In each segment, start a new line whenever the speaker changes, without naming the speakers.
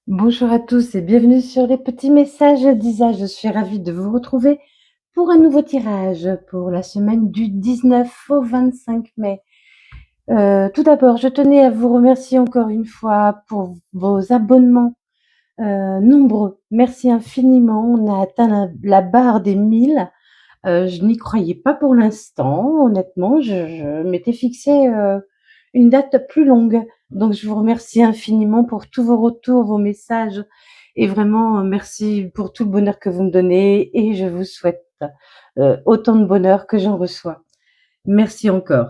Bonjour à tous et bienvenue sur les petits messages d'Isa. Je suis ravie de vous retrouver pour un nouveau tirage pour la semaine du 19 au 25 mai. Tout d'abord, je tenais à vous remercier encore une fois pour vos abonnements nombreux. Merci infiniment. On a atteint la barre des 1000. Je n'y croyais pas pour l'instant, honnêtement. Je m'étais fixé une date plus longue. Donc, je vous remercie infiniment pour tous vos retours, vos messages. Et vraiment, merci pour tout le bonheur que vous me donnez. Et je vous souhaite autant de bonheur que j'en reçois. Merci encore.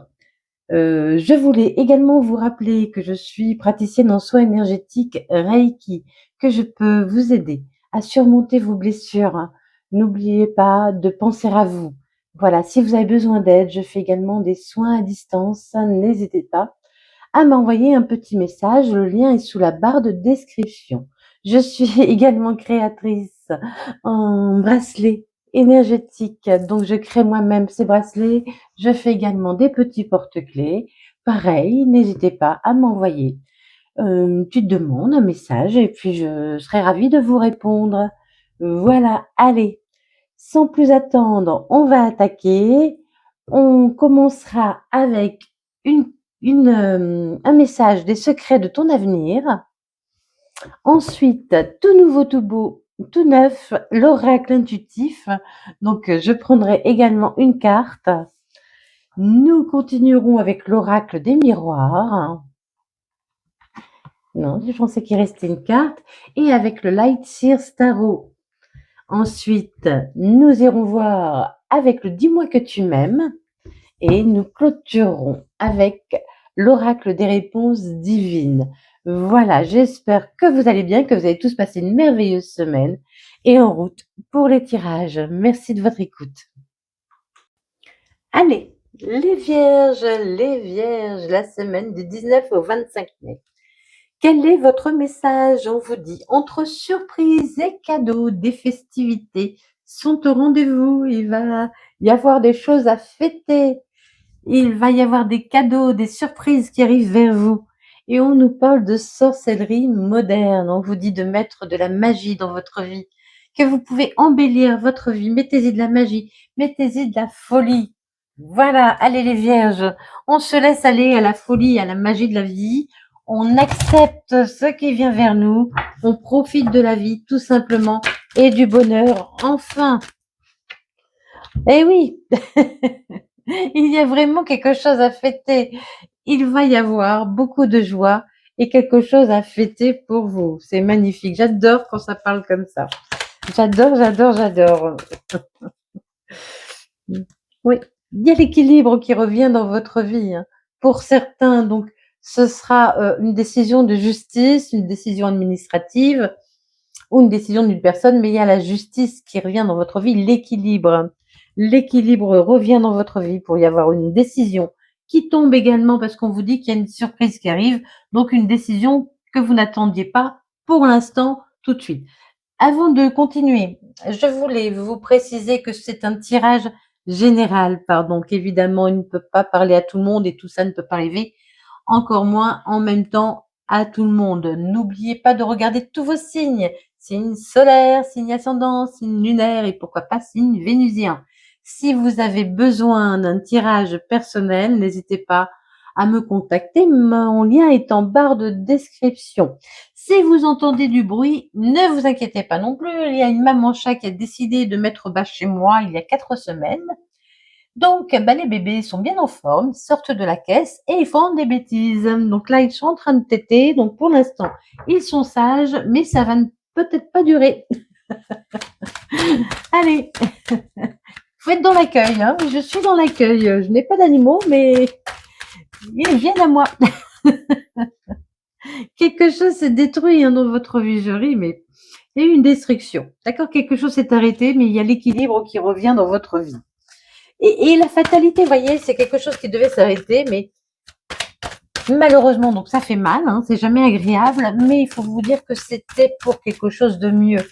Je voulais également vous rappeler que je suis praticienne en soins énergétiques Reiki, que je peux vous aider à surmonter vos blessures. N'oubliez pas de penser à vous. Voilà, si vous avez besoin d'aide, je fais également des soins à distance. N'hésitez pas à m'envoyer un petit message. Le lien est sous la barre de description. Je suis également créatrice en bracelet énergétique. Donc, je crée moi-même ces bracelets. Je fais également des petits porte-clés. Pareil, n'hésitez pas à m'envoyer une petite demande, un message, et puis je serai ravie de vous répondre. Voilà, allez, sans plus attendre, on va attaquer. On commencera avec un message des secrets de ton avenir. Ensuite, tout nouveau, tout beau, tout neuf, l'oracle intuitif. Donc, je prendrai également une carte. Nous continuerons avec l'oracle des miroirs. Non, je pensais qu'il restait une carte. Et avec le Light Sears Tarot. Ensuite, nous irons voir avec le Dis-moi que tu m'aimes. Et nous clôturerons avec l'oracle des réponses divines. Voilà, j'espère que vous allez bien, que vous avez tous passé une merveilleuse semaine et en route pour les tirages. Merci de votre écoute. Allez, les vierges, la semaine du 19 au 25 mai. Quel est votre message? On vous dit, entre surprises et cadeaux, des festivités sont au rendez-vous. Il va y avoir des choses à fêter. Il va y avoir des cadeaux, des surprises qui arrivent vers vous. Et on nous parle de sorcellerie moderne. On vous dit de mettre de la magie dans votre vie, que vous pouvez embellir votre vie. Mettez-y de la magie, mettez-y de la folie. Voilà, allez les vierges, on se laisse aller à la folie, à la magie de la vie. On accepte ce qui vient vers nous. On profite de la vie, tout simplement, et du bonheur, enfin. Eh oui, il y a vraiment quelque chose à fêter. Il va y avoir beaucoup de joie et quelque chose à fêter pour vous. C'est magnifique. J'adore quand ça parle comme ça. J'adore, j'adore, j'adore. Oui, il y a l'équilibre qui revient dans votre vie, hein. Pour certains, donc, ce sera une décision de justice, une décision administrative ou une décision d'une personne, mais il y a la justice qui revient dans votre vie, l'équilibre. L'équilibre revient dans votre vie pour y avoir une décision qui tombe également parce qu'on vous dit qu'il y a une surprise qui arrive, donc une décision que vous n'attendiez pas pour l'instant tout de suite. Avant de continuer, je voulais vous préciser que c'est un tirage général, pardon, qu'évidemment il ne peut pas parler à tout le monde et tout ça ne peut pas arriver, encore moins en même temps à tout le monde. N'oubliez pas de regarder tous vos signes, signe solaire, signe ascendant, signe lunaire et pourquoi pas signe vénusien. Si vous avez besoin d'un tirage personnel, n'hésitez pas à me contacter. Mon lien est en barre de description. Si vous entendez du bruit, ne vous inquiétez pas non plus. Il y a une maman chat qui a décidé de mettre bas chez moi il y a 4 semaines. Donc, les bébés sont bien en forme, ils sortent de la caisse et ils font des bêtises. Donc là, ils sont en train de téter. Donc pour l'instant, ils sont sages, mais ça va peut-être pas durer. Allez, faut être dans l'accueil, hein. Je suis dans l'accueil. Je n'ai pas d'animaux, mais ils viennent à moi. Quelque chose s'est détruit, hein, dans votre vie, je ris, mais il y a eu une destruction. D'accord, quelque chose s'est arrêté, mais il y a l'équilibre qui revient dans votre vie. Et la fatalité, vous voyez, c'est quelque chose qui devait s'arrêter, mais malheureusement, donc ça fait mal, hein, c'est jamais agréable, mais il faut vous dire que c'était pour quelque chose de mieux.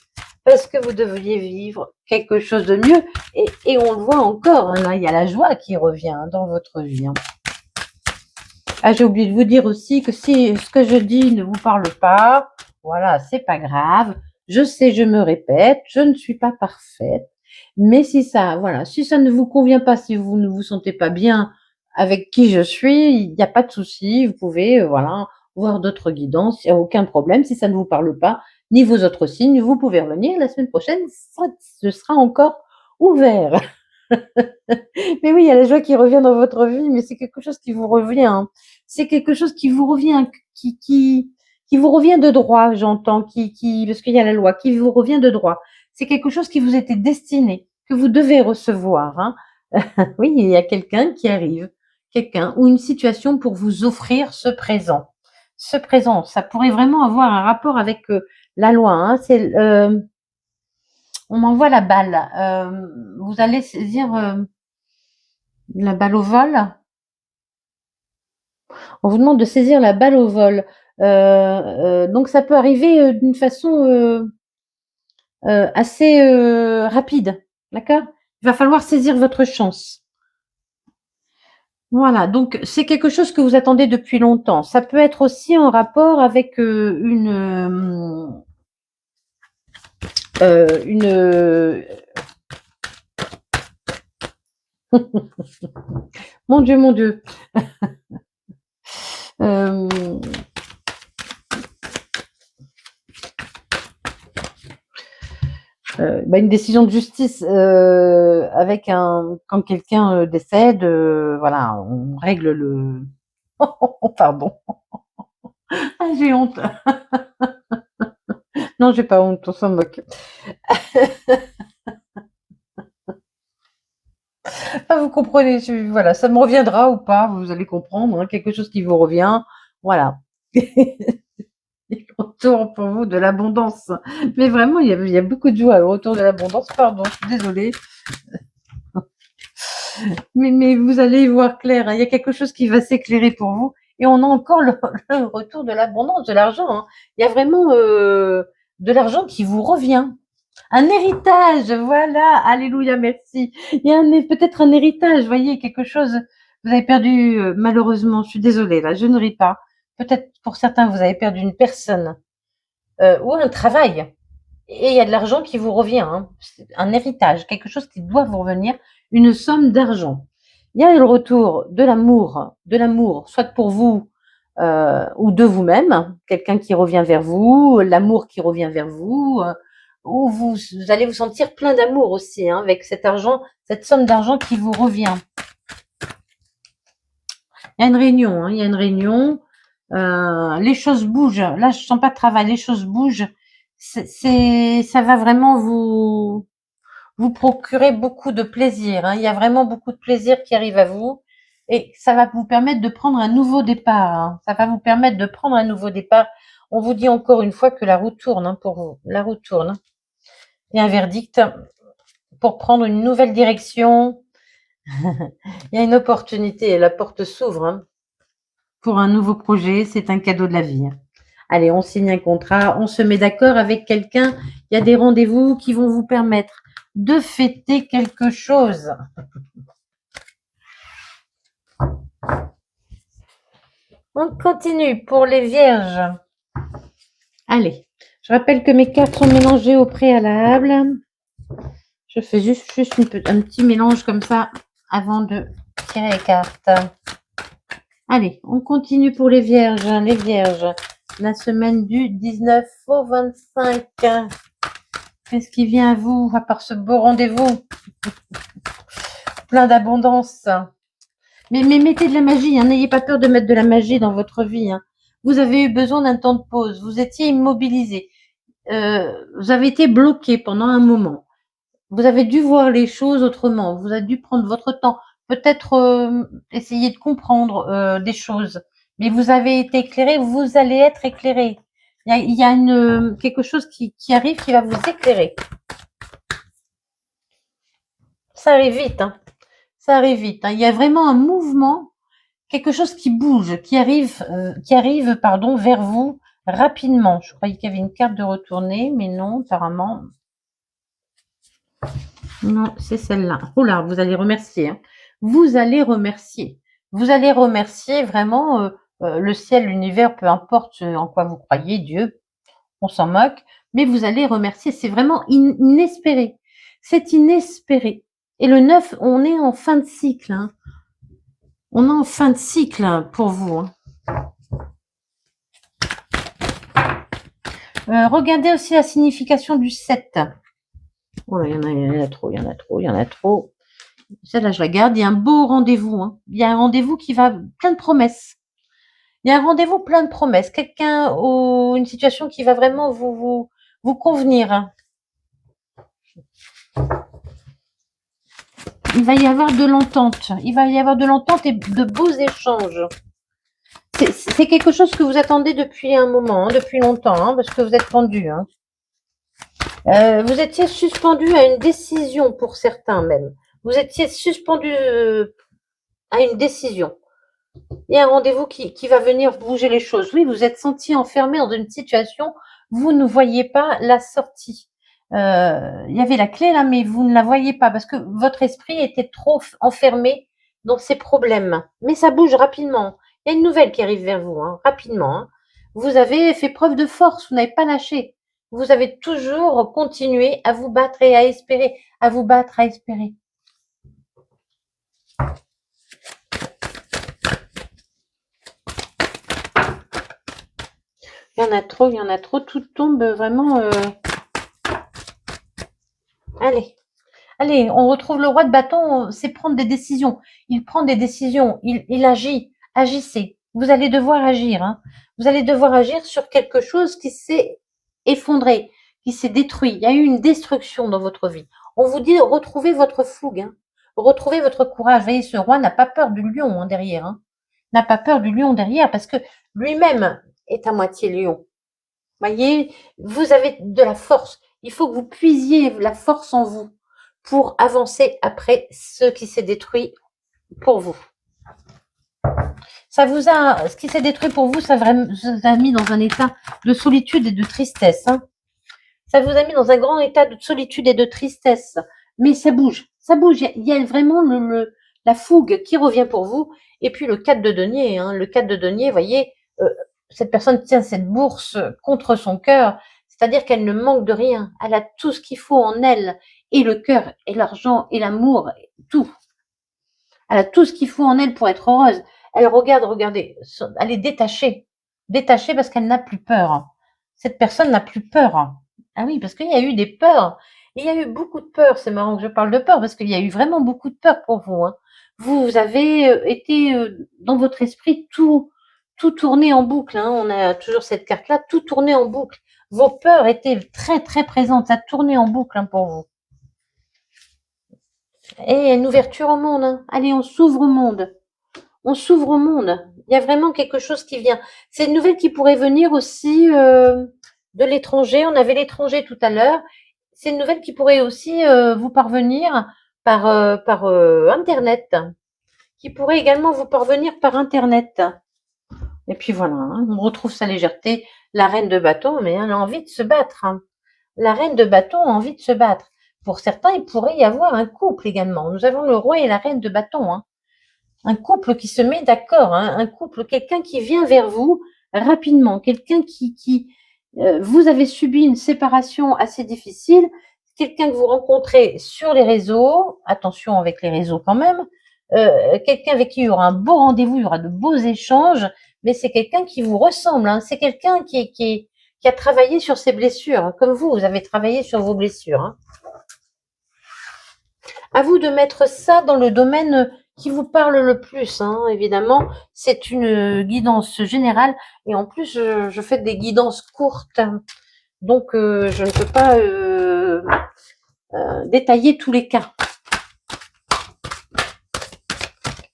Parce que vous devriez vivre quelque chose de mieux. Et on le voit encore, hein, là, il y a la joie qui revient dans votre vie. Hein. Ah, j'ai oublié de vous dire aussi que si ce que je dis ne vous parle pas, Voilà, c'est pas grave. Je sais, je me répète, je ne suis pas parfaite. Mais si ça, voilà, si ça ne vous convient pas, si vous ne vous sentez pas bien avec qui je suis, il n'y a pas de souci. Vous pouvez, voilà, voir d'autres guidances. Il n'y a aucun problème. Si ça ne vous parle pas, ni vos autres signes, vous pouvez revenir la semaine prochaine. Ce sera encore ouvert. Mais oui, il y a la joie qui revient dans votre vie, mais c'est quelque chose qui vous revient, hein. C'est quelque chose qui vous revient, qui vous revient de droit, j'entends, parce qu'il y a la loi, qui vous revient de droit. C'est quelque chose qui vous était destiné, que vous devez recevoir, hein. Oui, il y a quelqu'un qui arrive, quelqu'un ou une situation pour vous offrir ce présent. Ce présent, ça pourrait vraiment avoir un rapport avec la loi, hein. On m'envoie la balle. Vous allez saisir la balle au vol. On vous demande de saisir la balle au vol. Donc ça peut arriver d'une façon assez rapide, d'accord? Il va falloir saisir votre chance. Voilà, donc c'est quelque chose que vous attendez depuis longtemps. Ça peut être aussi en rapport avec une mon Dieu, mon Dieu. Euh, une décision de justice avec quand quelqu'un décède, voilà, on règle le. Pardon. Ah, j'ai honte. Non, j'ai pas honte, on s'en moque. Ah, vous comprenez, voilà, ça me reviendra ou pas, vous allez comprendre, hein, quelque chose qui vous revient, voilà. Et retour pour vous de l'abondance. Mais vraiment, il y a beaucoup de joie au retour de l'abondance. Pardon, je suis désolée. Mais vous allez y voir clair, hein. Il y a quelque chose qui va s'éclairer pour vous. Et on a encore le retour de l'abondance, de l'argent, hein. Il y a vraiment de l'argent qui vous revient. Un héritage, voilà. Alléluia, merci. Il y a peut-être un héritage, voyez, quelque chose. Vous avez perdu, malheureusement, je suis désolée, là, je ne ris pas. Peut-être pour certains, vous avez perdu une personne ou un travail. Et il y a de l'argent qui vous revient, hein. C'est un héritage, quelque chose qui doit vous revenir, une somme d'argent. Il y a le retour de l'amour, soit pour vous ou de vous-même, quelqu'un qui revient vers vous, l'amour qui revient vers vous, ou vous allez vous sentir plein d'amour aussi, hein, avec cet argent, cette somme d'argent qui vous revient. Il y a une réunion, hein, il y a une réunion. Les choses bougent. Là, je sens pas de travail. Les choses bougent. Ça va vraiment vous procurer beaucoup de plaisir, hein. Il y a vraiment beaucoup de plaisir qui arrive à vous et ça va vous permettre de prendre un nouveau départ, hein. Ça va vous permettre de prendre un nouveau départ. On vous dit encore une fois que la roue tourne, hein, pour vous. La roue tourne. Il y a un verdict pour prendre une nouvelle direction. Il y a une opportunité et la porte s'ouvre, hein, pour un nouveau projet. C'est un cadeau de la vie, hein. Allez, on signe un contrat, on se met d'accord avec quelqu'un. Il y a des rendez-vous qui vont vous permettre de fêter quelque chose. On continue pour les vierges. Allez, je rappelle que mes cartes sont mélangées au préalable. Je fais juste un petit mélange comme ça avant de tirer les cartes. Allez, on continue pour les vierges. Les vierges, la semaine du 19 au 25. Qu'est-ce qui vient à vous, à part ce beau rendez-vous plein d'abondance? Mais mettez de la magie, hein. N'ayez pas peur de mettre de la magie dans votre vie, hein. Vous avez eu besoin d'un temps de pause, vous étiez immobilisé, vous avez été bloqué pendant un moment. Vous avez dû voir les choses autrement, vous avez dû prendre votre temps, peut-être essayer de comprendre des choses. Mais vous avez été éclairé, vous allez être éclairé. Il y a quelque chose qui arrive qui va vous éclairer. Ça arrive vite, hein. Ça arrive vite, hein. Il y a vraiment un mouvement, quelque chose qui bouge, qui arrive, pardon, vers vous rapidement. Je croyais qu'il y avait une carte de retourner, mais non, apparemment. Non, c'est celle-là. Oh là, vous allez remercier, hein. Vous allez remercier. Vous allez remercier vraiment le ciel, l'univers, peu importe en quoi vous croyez, Dieu. on s'en moque, mais vous allez remercier. C'est vraiment inespéré. C'est inespéré. Et le 9, on est en fin de cycle. Hein. On est en fin de cycle pour vous. Hein. Regardez aussi la signification du 7. Oh là, il y en a trop, il y en a trop, il y en a trop. Celle-là, je la garde. Il y a un beau rendez-vous. Hein. Il y a un rendez-vous qui va plein de promesses. Il y a un rendez-vous plein de promesses. Quelqu'un ou une situation qui va vraiment vous convenir. Hein. Il va y avoir de l'entente. Il va y avoir de l'entente et de beaux échanges. C'est quelque chose que vous attendez depuis un moment, hein, depuis longtemps, hein, parce que vous êtes tendu. Hein. Vous étiez suspendu à une décision pour certains même. Vous étiez suspendu à une décision. Il y a un rendez-vous qui va venir bouger les choses. Oui, vous êtes senti enfermé dans une situation, vous ne voyez pas la sortie. Il y avait la clé là, mais vous ne la voyez pas parce que votre esprit était trop enfermé dans ses problèmes. Mais ça bouge rapidement. Il y a une nouvelle qui arrive vers vous, hein, rapidement. Hein. Vous avez fait preuve de force, vous n'avez pas lâché. Vous avez toujours continué à vous battre et à espérer, à vous battre, à espérer. Il y en a trop, tout tombe vraiment. Allez, on retrouve le roi de bâton, c'est prendre des décisions. Il prend des décisions, il agit, agissez. Vous allez devoir agir. Hein. Vous allez devoir agir sur quelque chose qui s'est effondré, qui s'est détruit. Il y a eu une destruction dans votre vie. On vous dit retrouvez votre fougue, hein. Retrouvez votre courage. Vous voyez, ce roi n'a pas peur du lion hein, derrière. Hein. N'a pas peur du lion derrière parce que lui-même est à moitié lion. Voyez, vous avez de la force. Il faut que vous puisiez la force en vous pour avancer après ce qui s'est détruit pour vous. Ce qui s'est détruit pour vous, ça vous a mis dans un état de solitude et de tristesse. Hein. Ça vous a mis dans un grand état de solitude et de tristesse. Mais ça bouge, ça bouge. Il y a vraiment la fougue qui revient pour vous. Et puis le 4 de denier, hein. Le 4 de denier, vous voyez, cette personne tient cette bourse contre son cœur. C'est-à-dire qu'elle ne manque de rien. Elle a tout ce qu'il faut en elle. Et le cœur, et l'argent, et l'amour, tout. Elle a tout ce qu'il faut en elle pour être heureuse. Elle regardez, elle est détachée. Détachée parce qu'elle n'a plus peur. Cette personne n'a plus peur. Ah oui, parce qu'il y a eu des peurs. Il y a eu beaucoup de peurs. C'est marrant que je parle de peur parce qu'il y a eu vraiment beaucoup de peur pour vous. Hein. Vous avez été dans votre esprit tout tourné en boucle. Hein. On a toujours cette carte-là, tout tourné en boucle. Vos peurs étaient très très présentes. Ça tournait en boucle hein, pour vous. Et une ouverture au monde. Hein. Allez, on s'ouvre au monde. On s'ouvre au monde. Il y a vraiment quelque chose qui vient. C'est une nouvelle qui pourrait venir aussi de l'étranger. On avait l'étranger tout à l'heure. C'est une nouvelle qui pourrait aussi vous parvenir par Internet. Qui pourrait également vous parvenir par Internet. Et puis voilà, hein, on retrouve sa légèreté. La reine de bâton, mais elle a envie de se battre. Hein. La reine de bâton a envie de se battre. Pour certains, il pourrait y avoir un couple également. Nous avons le roi et la reine de bâton. Hein. Un couple qui se met d'accord, hein, un couple, quelqu'un qui vient vers vous rapidement, quelqu'un qui vous avez subi une séparation assez difficile, quelqu'un que vous rencontrez sur les réseaux, attention avec les réseaux quand même, quelqu'un avec qui il y aura un beau rendez-vous, il y aura de beaux échanges, mais c'est quelqu'un qui vous ressemble, hein, c'est quelqu'un qui a travaillé sur ses blessures, hein, comme vous avez travaillé sur vos blessures. Hein. À vous de mettre ça dans le domaine qui vous parle le plus, hein, évidemment. C'est une guidance générale et en plus, je fais des guidances courtes. Donc, je ne peux pas détailler tous les cas.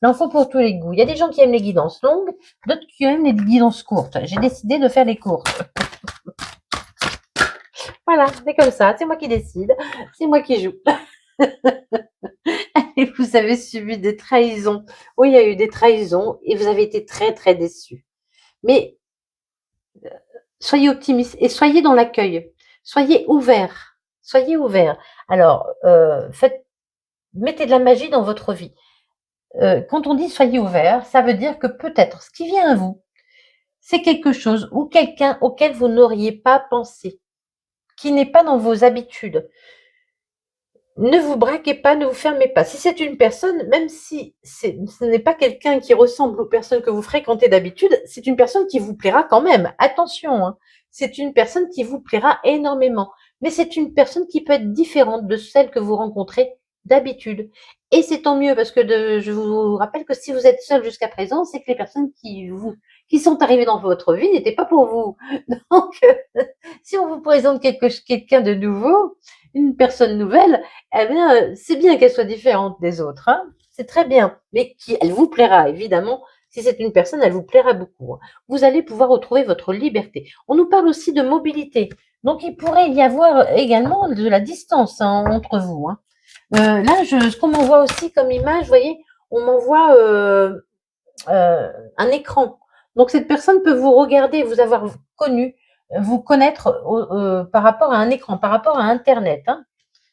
L'info pour tous les goûts. Il y a des gens qui aiment les guidances longues, d'autres qui aiment les guidances courtes. J'ai décidé de faire les courtes. Voilà, c'est comme ça. C'est moi qui décide. C'est moi qui joue. Et vous avez subi des trahisons. Oui, il y a eu des trahisons et vous avez été très, très déçus. Mais soyez optimistes et soyez dans l'accueil. Soyez ouverts. Soyez ouverts. Alors, mettez de la magie dans votre vie. Quand on dit soyez ouverts, ça veut dire que peut-être ce qui vient à vous, c'est quelque chose ou quelqu'un auquel vous n'auriez pas pensé, qui n'est pas dans vos habitudes. Ne vous braquez pas, ne vous fermez pas. Si c'est une personne, même si ce n'est pas quelqu'un qui ressemble aux personnes que vous fréquentez d'habitude, c'est une personne qui vous plaira quand même. Attention, hein, c'est une personne qui vous plaira énormément. Mais c'est une personne qui peut être différente de celle que vous rencontrez d'habitude. Et c'est tant mieux parce que je vous rappelle que si vous êtes seul jusqu'à présent, c'est que les personnes qui sont arrivées dans votre vie n'étaient pas pour vous. Donc, si on vous présente quelqu'un de nouveau, une personne nouvelle, eh bien, c'est bien qu'elle soit différente des autres, hein. C'est très bien, mais elle vous plaira, évidemment. Si c'est une personne, elle vous plaira beaucoup, hein. Vous allez pouvoir retrouver votre liberté. On nous parle aussi de mobilité. Donc, il pourrait y avoir également de la distance, hein, entre vous, hein. Là, ce qu'on m'envoie aussi comme image, vous voyez, on m'envoie un écran. Donc, cette personne peut vous regarder, vous avoir connu, vous connaître par rapport à un écran, par rapport à Internet, hein,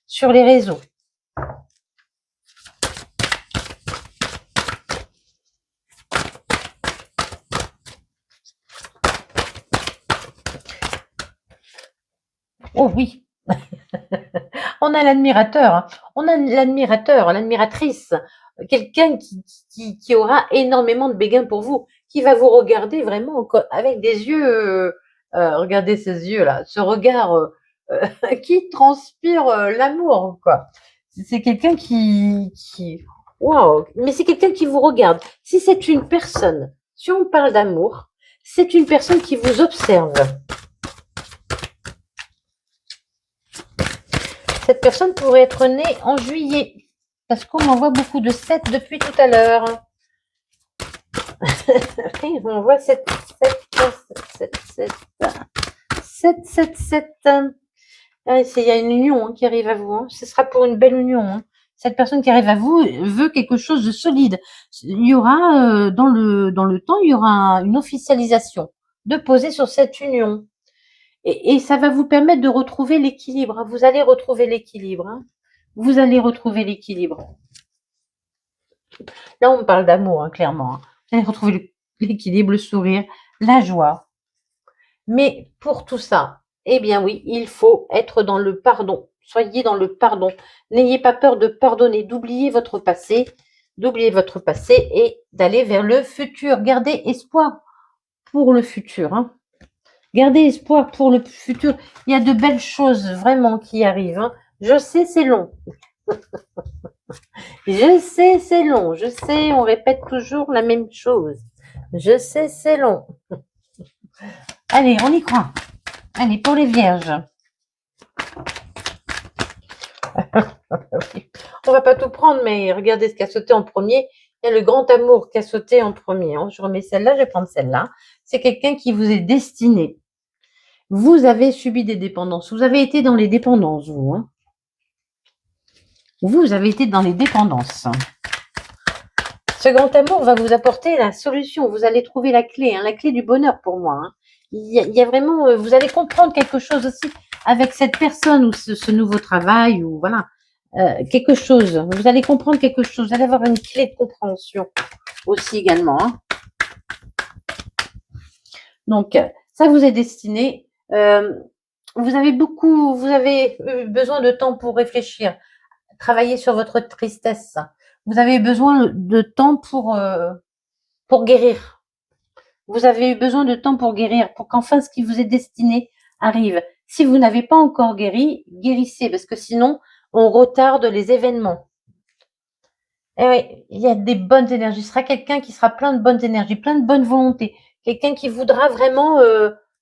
sur les réseaux. Oh oui, on a l'admirateur, hein. On a l'admirateur, l'admiratrice, quelqu'un qui aura énormément de béguin pour vous, qui va vous regarder vraiment avec des yeux, regardez ces yeux-là, ce regard qui transpire l'amour, quoi. C'est quelqu'un waouh, mais c'est quelqu'un qui vous regarde. Si c'est une personne, si on parle d'amour, c'est une personne qui vous observe. Cette personne pourrait être née en juillet, parce qu'on m'envoie beaucoup de 7 depuis tout à l'heure. Oui, on voit 7, 7, 7, 7, 7, 7. Il y a une union, hein, qui arrive à vous, hein. Ce sera pour une belle union, hein. Cette personne qui arrive à vous veut quelque chose de solide. Il y aura, dans le temps, il y aura une officialisation de poser sur cette union. Et ça va vous permettre de retrouver l'équilibre, hein. Vous allez retrouver l'équilibre, hein. Vous allez retrouver l'équilibre. Là, on me parle d'amour, hein, clairement, hein. Vous allez retrouver l'équilibre, le sourire, la joie. Mais pour tout ça, eh bien oui, il faut être dans le pardon. Soyez dans le pardon. N'ayez pas peur de pardonner, d'oublier votre passé et d'aller vers le futur. Gardez espoir pour le futur, hein. Gardez espoir pour le futur. Il y a de belles choses vraiment qui arrivent, hein. Je sais, c'est long. Je sais, c'est long. Je sais, on répète toujours la même chose. Je sais, c'est long. Allez, on y croit. Allez, pour les vierges. On va pas tout prendre, mais regardez ce qui a sauté en premier. Il y a le grand amour qui a sauté en premier, hein. Je remets celle-là, je vais prendre celle-là. C'est quelqu'un qui vous est destiné. Vous avez subi des dépendances. Vous avez été dans les dépendances, vous, hein. Vous avez été dans les dépendances. Ce grand amour va vous apporter la solution. Vous allez trouver la clé, hein, la clé du bonheur pour moi, hein. Il y a vraiment, vous allez comprendre quelque chose aussi avec cette personne ou ce nouveau travail ou voilà, quelque chose. Vous allez comprendre quelque chose. Vous allez avoir une clé de compréhension aussi également, hein. Donc, ça vous est destiné. Vous avez eu besoin de temps pour réfléchir, travailler sur votre tristesse. Vous avez besoin de temps pour guérir. Vous avez eu besoin de temps pour guérir, pour qu'enfin ce qui vous est destiné arrive. Si vous n'avez pas encore guéri, guérissez, parce que sinon, on retarde les événements. Et oui, il y a des bonnes énergies. Ce sera quelqu'un qui sera plein de bonnes énergies, plein de bonne volonté. Quelqu'un qui voudra vraiment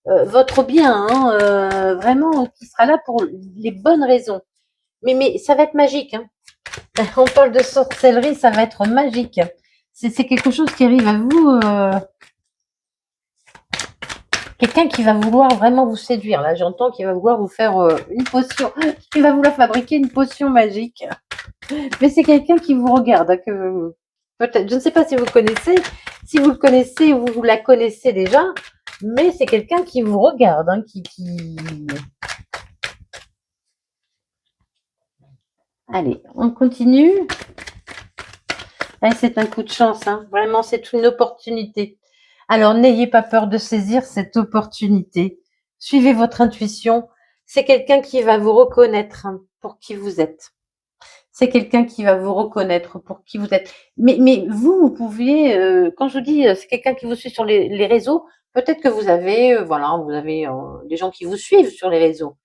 votre bien, hein, vraiment, qui sera là pour les bonnes raisons. Mais ça va être magique, hein. On parle de sorcellerie, ça va être magique. C'est quelque chose qui arrive à vous. Quelqu'un qui va vouloir vraiment vous séduire. Là, j'entends qu'il va vouloir vous faire une potion. Il va vouloir fabriquer une potion magique. Mais c'est quelqu'un qui vous regarde, hein, que peut-être, je ne sais pas si vous connaissez. Si vous le connaissez ou vous la connaissez déjà, mais c'est quelqu'un qui vous regarde, hein, Allez, on continue. Allez, c'est un coup de chance, hein. Vraiment, c'est une opportunité. Alors n'ayez pas peur de saisir cette opportunité. Suivez votre intuition. C'est quelqu'un qui va vous reconnaître pour qui vous êtes. C'est quelqu'un qui va vous reconnaître pour qui vous êtes. Mais vous, vous pouvez, quand je vous dis, c'est quelqu'un qui vous suit sur les réseaux, peut-être que vous avez, voilà, vous avez des gens qui vous suivent sur les réseaux.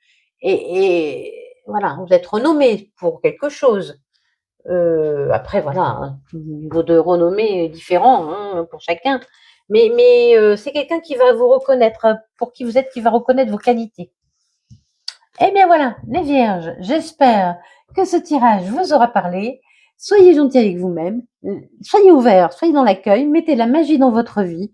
Et voilà, vous êtes renommé pour quelque chose. Après, voilà, le niveau de renommée est différent pour chacun. Mais c'est quelqu'un qui va vous reconnaître pour qui vous êtes, qui va reconnaître vos qualités. Eh bien voilà, les vierges, j'espère que ce tirage vous aura parlé. Soyez gentils avec vous-même, soyez ouverts, soyez dans l'accueil, mettez la magie dans votre vie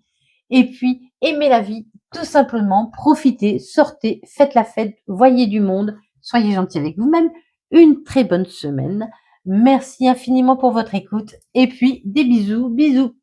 et puis aimez la vie tout simplement, profitez, sortez, faites la fête, voyez du monde, soyez gentils avec vous-même. Une très bonne semaine. Merci infiniment pour votre écoute et puis des bisous, bisous.